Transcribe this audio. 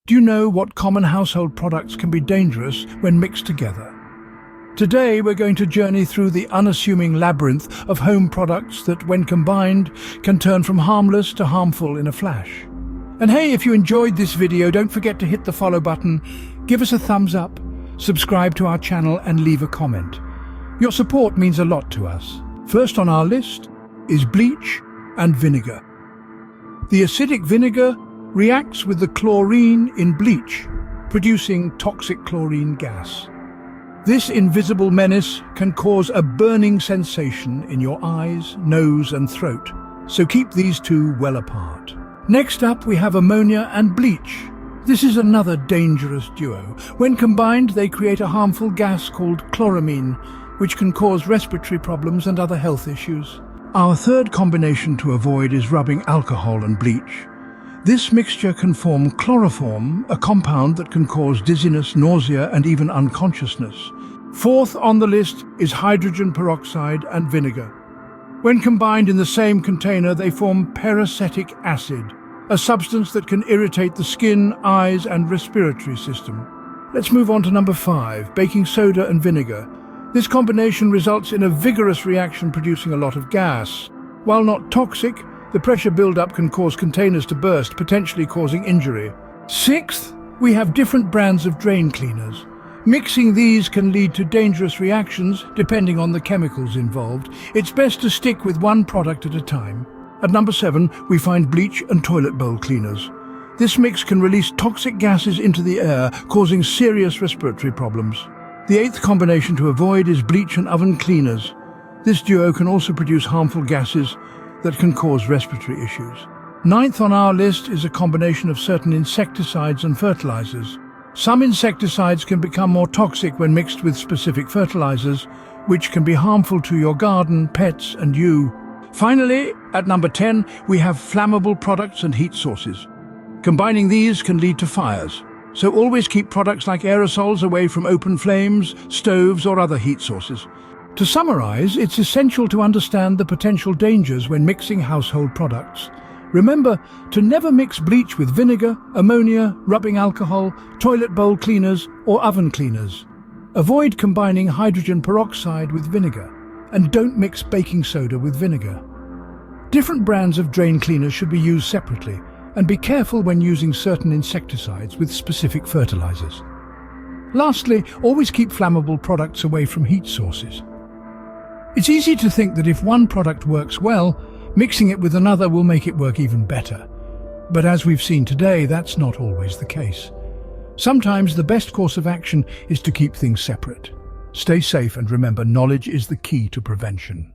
Do you know what common household products can be dangerous when mixed together? Today we're going to journey through the unassuming labyrinth of home products that, when combined, can turn from harmless to harmful in a flash. And hey, if you enjoyed this video, don't forget to hit the follow button, give us a thumbs up, subscribe to our channel and leave a comment. Your support means a lot to us. First on our list is bleach and vinegar. The acidic vinegar reacts with the chlorine in bleach, producing toxic chlorine gas. This invisible menace can cause a burning sensation in your eyes, nose and throat, so keep these two well apart. Next up, we have ammonia and bleach. This is another dangerous duo. When combined, they create a harmful gas called chloramine, which can cause respiratory problems and other health issues. Our third combination to avoid is rubbing alcohol and bleach. This mixture can form chloroform, a compound that can cause dizziness, nausea, and even unconsciousness. Fourth on the list is hydrogen peroxide and vinegar. When combined in the same container, they form peracetic acid, a substance that can irritate the skin, eyes, and respiratory system. Let's move on to number 5, baking soda and vinegar. This combination results in a vigorous reaction producing a lot of gas. While not toxic, the pressure buildup can cause containers to burst, potentially causing injury. Sixth, we have different brands of drain cleaners. Mixing these can lead to dangerous reactions depending on the chemicals involved. It's best to stick with one product at a time. At number 7, we find bleach and toilet bowl cleaners. This mix can release toxic gases into the air, causing serious respiratory problems. The 8th combination to avoid is bleach and oven cleaners. This duo can also produce harmful gases that can cause respiratory issues. 9th on our list is a combination of certain insecticides and fertilizers. Some insecticides can become more toxic when mixed with specific fertilizers, which can be harmful to your garden, pets, and you. Finally, at number 10, we have flammable products and heat sources. Combining these can lead to fires, so always keep products like aerosols away from open flames, stoves, or other heat sources. To summarize, it's essential to understand the potential dangers when mixing household products. Remember to never mix bleach with vinegar, ammonia, rubbing alcohol, toilet bowl cleaners, or oven cleaners. Avoid combining hydrogen peroxide with vinegar, and don't mix baking soda with vinegar. Different brands of drain cleaners should be used separately, and be careful when using certain insecticides with specific fertilizers. Lastly, always keep flammable products away from heat sources. It's easy to think that if one product works well, mixing it with another will make it work even better. But as we've seen today, that's not always the case. Sometimes the best course of action is to keep things separate. Stay safe and remember, knowledge is the key to prevention.